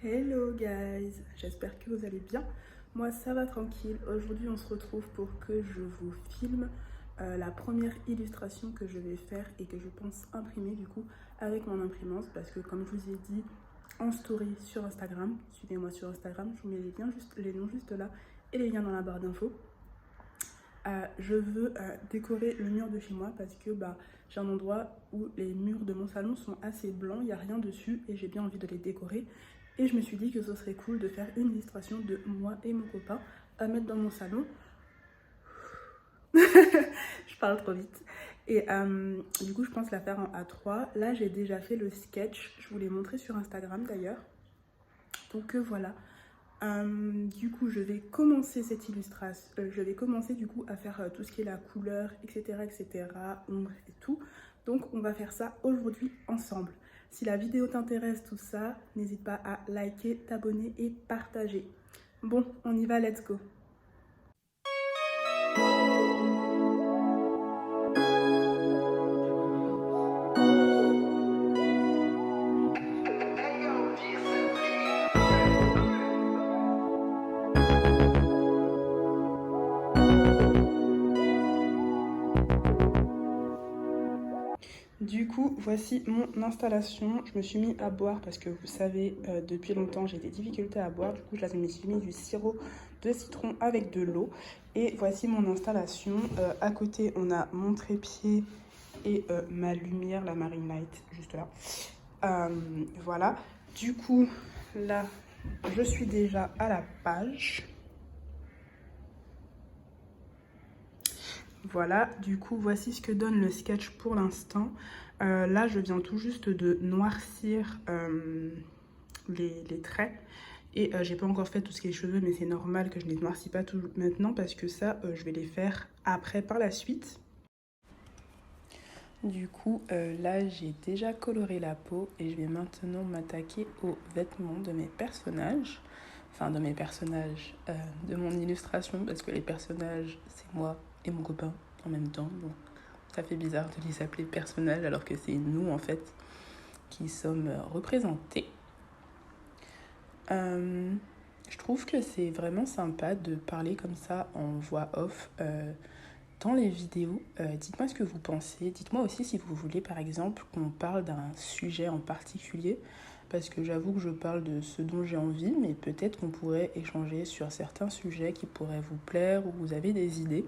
Hello guys, j'espère que vous allez bien. Moi ça va tranquille. Aujourd'hui on se retrouve pour que je vous filme la première illustration que je vais faire et que je pense imprimer du coup avec mon imprimante, parce que comme je vous ai dit en story sur Instagram, suivez-moi sur Instagram, je vous mets les noms juste là et les liens dans la barre d'infos. Je veux décorer le mur de chez moi parce que j'ai un endroit où les murs de mon salon sont assez blancs, il n'y a rien dessus et j'ai bien envie de les décorer. Et je me suis dit que ce serait cool de faire une illustration de moi et mon copain à mettre dans mon salon. Je parle trop vite. Et du coup, je pense la faire en A3. Là, j'ai déjà fait le sketch. Je vous l'ai montré sur Instagram d'ailleurs. Donc voilà. Du coup, je vais commencer cette illustration. Je vais commencer du coup à faire tout ce qui est la couleur, etc., etc., ombre et tout. Donc, on va faire ça aujourd'hui ensemble. Si la vidéo t'intéresse, tout ça, n'hésite pas à liker, t'abonner et partager. Bon, on y va, let's go. Du coup, voici mon installation. Je me suis mis à boire parce que vous savez, depuis longtemps, j'ai des difficultés à boire. Du coup, je me suis mis du sirop de citron avec de l'eau. Et voici mon installation. À côté, on a mon trépied et ma lumière, la Marine Light, juste là. Voilà. Du coup, là, je suis déjà à la page. Voilà, du coup, voici ce que donne le sketch pour l'instant. Là, je viens tout juste de noircir les traits. Et j'ai pas encore fait tout ce qui est cheveux, mais c'est normal que je ne les noircis pas tout maintenant parce que ça, je vais les faire après par la suite. Du coup, là, j'ai déjà coloré la peau et je vais maintenant m'attaquer aux vêtements de mes personnages. Enfin, de mes personnages, de mon illustration, parce que les personnages, c'est moi et mon copain en même temps. Bon, ça fait bizarre de les appeler personnages alors que c'est nous, en fait, qui sommes représentés. Je trouve que c'est vraiment sympa de parler comme ça en voix off dans les vidéos. Dites-moi ce que vous pensez. Dites-moi aussi si vous voulez, par exemple, qu'on parle d'un sujet en particulier. Parce que j'avoue que je parle de ce dont j'ai envie, mais peut-être qu'on pourrait échanger sur certains sujets qui pourraient vous plaire ou vous avez des idées.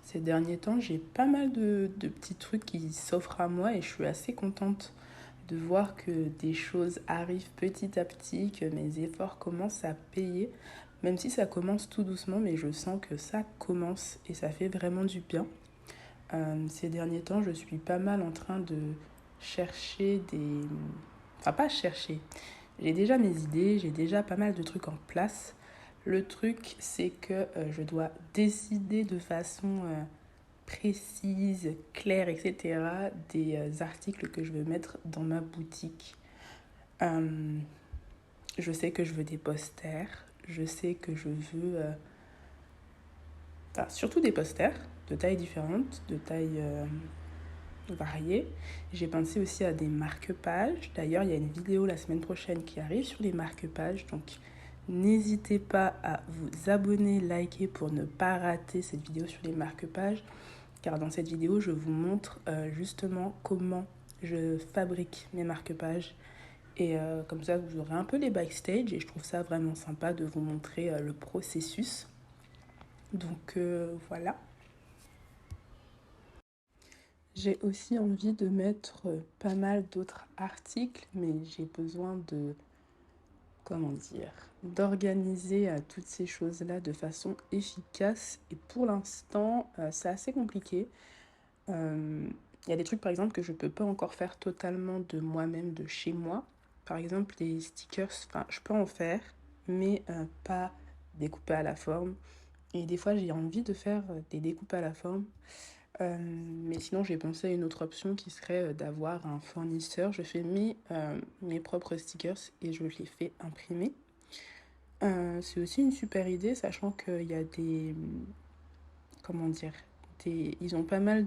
Ces derniers temps, j'ai pas mal de petits trucs qui s'offrent à moi et je suis assez contente de voir que des choses arrivent petit à petit, que mes efforts commencent à payer, même si ça commence tout doucement, mais je sens que ça commence et ça fait vraiment du bien. Ces derniers temps, je suis pas mal en train de chercher des... Enfin, pas chercher. J'ai déjà mes idées, j'ai déjà pas mal de trucs en place. Le truc, c'est que je dois décider de façon précise, claire, etc. des articles que je veux mettre dans ma boutique. Je sais que je veux des posters. Je sais que je veux... surtout des posters de tailles différentes, de tailles variées. J'ai pensé aussi à des marque-pages. D'ailleurs, il y a une vidéo la semaine prochaine qui arrive sur les marque-pages. Donc, n'hésitez pas à vous abonner, liker pour ne pas rater cette vidéo sur les marque-pages. Car dans cette vidéo, je vous montre justement comment je fabrique mes marque-pages. Et comme ça, vous aurez un peu les backstage. Et je trouve ça vraiment sympa de vous montrer le processus. Donc voilà. J'ai aussi envie de mettre pas mal d'autres articles, mais j'ai besoin de, comment dire, d'organiser toutes ces choses-là de façon efficace. Et pour l'instant, c'est assez compliqué. Il y a des trucs, par exemple, que je peux pas encore faire totalement de moi-même, de chez moi. Par exemple, les stickers, enfin, je peux en faire, mais pas découpés à la forme. Et des fois, j'ai envie de faire des découpes à la forme. Mais sinon, j'ai pensé à une autre option qui serait d'avoir un fournisseur. Je fais mes propres stickers et je les fais imprimer. C'est aussi une super idée, sachant qu'il y a des... Comment dire ils ont pas mal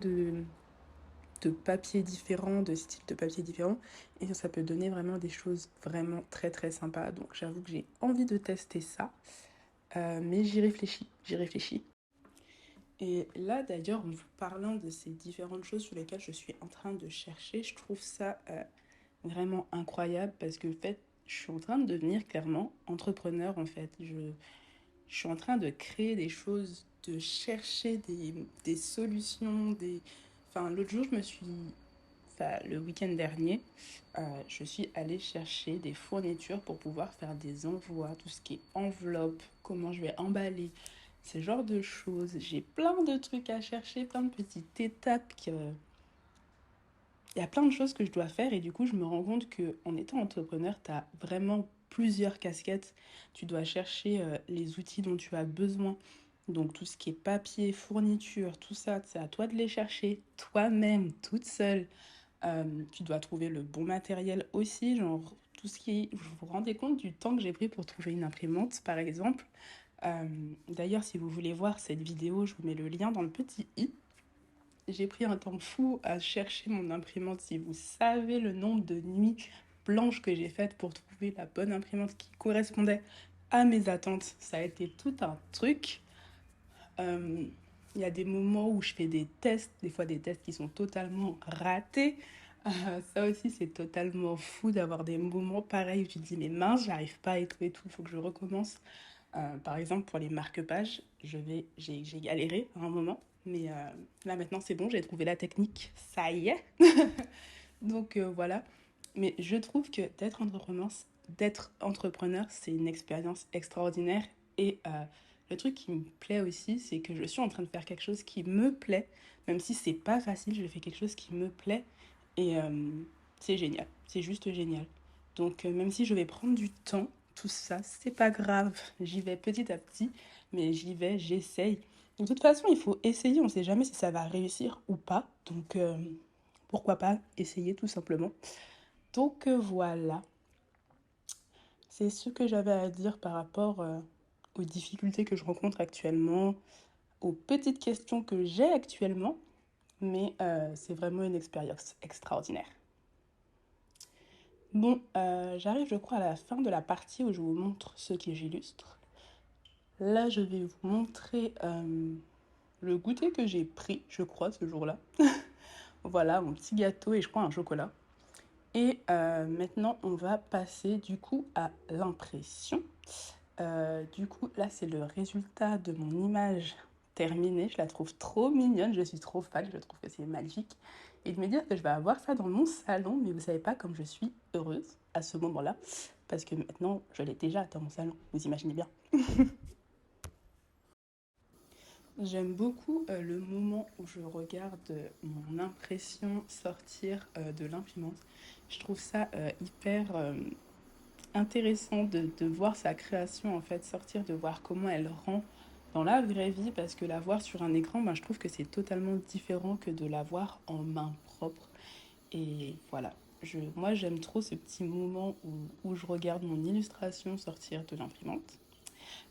de papiers différents, de styles de papier différents, et ça peut donner vraiment des choses vraiment très très sympas. Donc j'avoue que j'ai envie de tester ça, mais j'y réfléchis. Et là d'ailleurs, en vous parlant de ces différentes choses sur lesquelles je suis en train de chercher, je trouve ça vraiment incroyable parce que en fait, je suis en train de devenir clairement entrepreneur en fait. Je suis en train de créer des choses, de chercher des solutions, des... Enfin, l'autre jour, enfin, le week-end dernier, je suis allée chercher des fournitures pour pouvoir faire des envois, tout ce qui est enveloppe, comment je vais emballer, ce genre de choses. J'ai plein de trucs à chercher, plein de petites étapes il y a plein de choses que je dois faire et du coup, je me rends compte que en étant entrepreneur, tu as vraiment plusieurs casquettes. Tu dois chercher les outils dont tu as besoin. Donc tout ce qui est papier, fourniture, tout ça, c'est à toi de les chercher toi-même, toute seule. Tu dois trouver le bon matériel aussi, genre tout ce qui est... Vous vous rendez compte du temps que j'ai pris pour trouver une imprimante, par exemple. Euh, D'ailleurs, si vous voulez voir cette vidéo, je vous mets le lien dans le petit i. J'ai pris un temps fou à chercher mon imprimante. Si vous savez le nombre de nuits blanches que j'ai faites pour trouver la bonne imprimante qui correspondait à mes attentes, ça a été tout un truc. Euh, Il y a des moments où je fais des tests, des fois des tests qui sont totalement ratés. Ça aussi, c'est totalement fou d'avoir des moments pareils où tu te dis, mais mince, j'arrive pas et tout, il faut que je recommence. Par exemple, pour les marque-pages, j'ai galéré à un moment, mais là maintenant c'est bon, j'ai trouvé la technique, ça y est. Donc voilà. Mais je trouve que d'être entrepreneur, c'est une expérience extraordinaire. Et le truc qui me plaît aussi, c'est que je suis en train de faire quelque chose qui me plaît, même si c'est pas facile, je fais quelque chose qui me plaît. Et c'est génial, c'est juste génial. Donc même si je vais prendre du temps, tout ça, c'est pas grave. J'y vais petit à petit, mais j'y vais, j'essaye. De toute façon, il faut essayer, on sait jamais si ça va réussir ou pas. Donc pourquoi pas essayer tout simplement. Donc voilà, c'est ce que j'avais à dire par rapport aux difficultés que je rencontre actuellement, aux petites questions que j'ai actuellement, mais c'est vraiment une expérience extraordinaire. Bon, j'arrive je crois à la fin de la partie où je vous montre ce que j'illustre. Là, je vais vous montrer le goûter que j'ai pris, je crois, ce jour-là. Voilà, mon petit gâteau et je crois un chocolat. Et maintenant, on va passer du coup à l'impression. Du coup, là, c'est le résultat de mon image terminée. Je la trouve trop mignonne, je suis trop fan, je trouve que c'est magique. Et de me dire que je vais avoir ça dans mon salon, mais vous savez pas comme je suis heureuse à ce moment-là, parce que maintenant, je l'ai déjà dans mon salon, vous imaginez bien. J'aime beaucoup le moment où je regarde mon impression sortir de l'imprimante. Je trouve ça hyper intéressant de voir sa création en fait sortir, de voir comment elle rend dans la vraie vie, parce que la voir sur un écran, ben, je trouve que c'est totalement différent que de la voir en main propre. Et voilà, moi j'aime trop ce petit moment où je regarde mon illustration sortir de l'imprimante.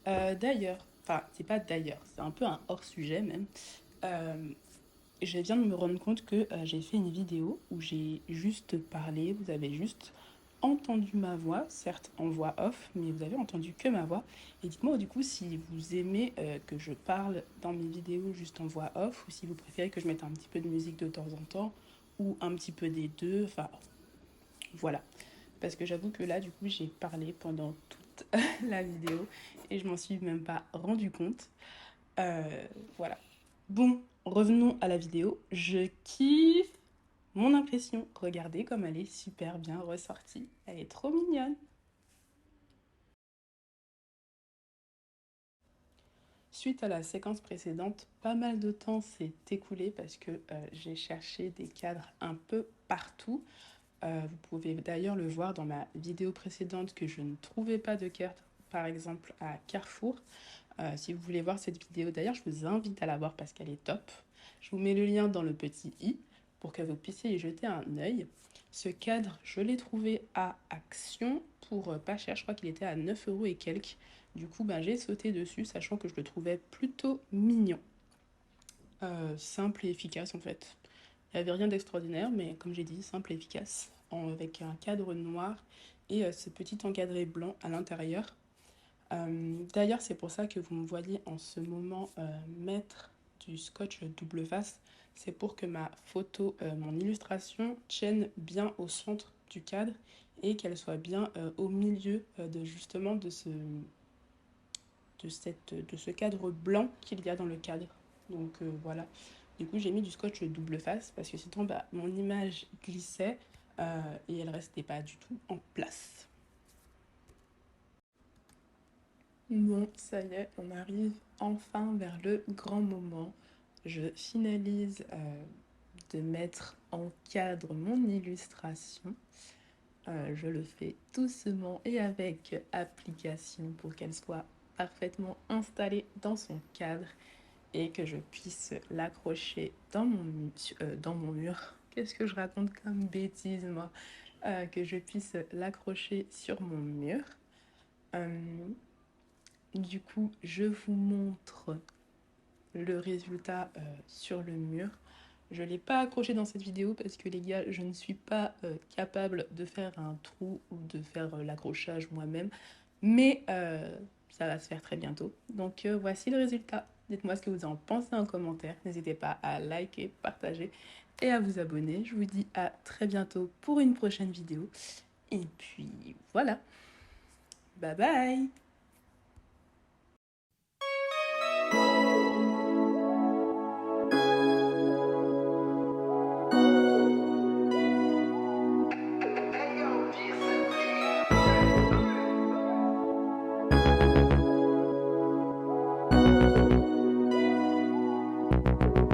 D'ailleurs, enfin c'est pas d'ailleurs, c'est un peu un hors-sujet même. Euh, je viens de me rendre compte que j'ai fait une vidéo où j'ai juste parlé, vous avez juste entendu ma voix, certes en voix off, mais vous avez entendu que ma voix. Et dites-moi du coup si vous aimez que je parle dans mes vidéos juste en voix off, ou si vous préférez que je mette un petit peu de musique de temps en temps, ou un petit peu des deux, enfin voilà. Parce que j'avoue que là du coup j'ai parlé pendant toute la vidéo et je m'en suis même pas rendu compte. Voilà. Bon, revenons à la vidéo. Je kiffe mon impression. Regardez comme elle est super bien ressortie. Elle est trop mignonne. Suite à la séquence précédente, pas mal de temps s'est écoulé parce que j'ai cherché des cadres un peu partout. Vous pouvez d'ailleurs le voir dans ma vidéo précédente que je ne trouvais pas de cadre, par exemple à Carrefour. Si vous voulez voir cette vidéo, d'ailleurs, je vous invite à la voir parce qu'elle est top. Je vous mets le lien dans le petit i pour que vous puissiez y jeter un œil. Ce cadre, je l'ai trouvé à Action pour pas cher. Je crois qu'il était à 9 euros et quelques. Du coup, ben, j'ai sauté dessus, sachant que je le trouvais plutôt mignon. Simple et efficace en fait. Il n'y avait rien d'extraordinaire, mais comme j'ai dit, simple et efficace, avec un cadre noir et ce petit encadré blanc à l'intérieur. D'ailleurs, c'est pour ça que vous me voyez en ce moment mettre du scotch double face. C'est pour que ma photo, mon illustration, tienne bien au centre du cadre et qu'elle soit bien au milieu de justement de ce cadre blanc qu'il y a dans le cadre. Donc voilà. Du coup, j'ai mis du scotch double face parce que sinon, bah, mon image glissait et elle restait pas du tout en place. Bon, ça y est, on arrive enfin vers le grand moment. Je finalise de mettre en cadre mon illustration. Je le fais doucement et avec application pour qu'elle soit parfaitement installée dans son cadre et que je puisse l'accrocher dans mon mur. Qu'est-ce que je raconte comme bêtise, moi? Que je puisse l'accrocher sur mon mur. Euh, du coup, je vous montre le résultat sur le mur. Je ne l'ai pas accroché dans cette vidéo parce que les gars, je ne suis pas capable de faire un trou ou de faire l'accrochage moi-même. Mais ça va se faire très bientôt. Donc voici le résultat. Dites-moi ce que vous en pensez en commentaire. N'hésitez pas à liker, partager et à vous abonner. Je vous dis à très bientôt pour une prochaine vidéo. Et puis voilà. Bye bye!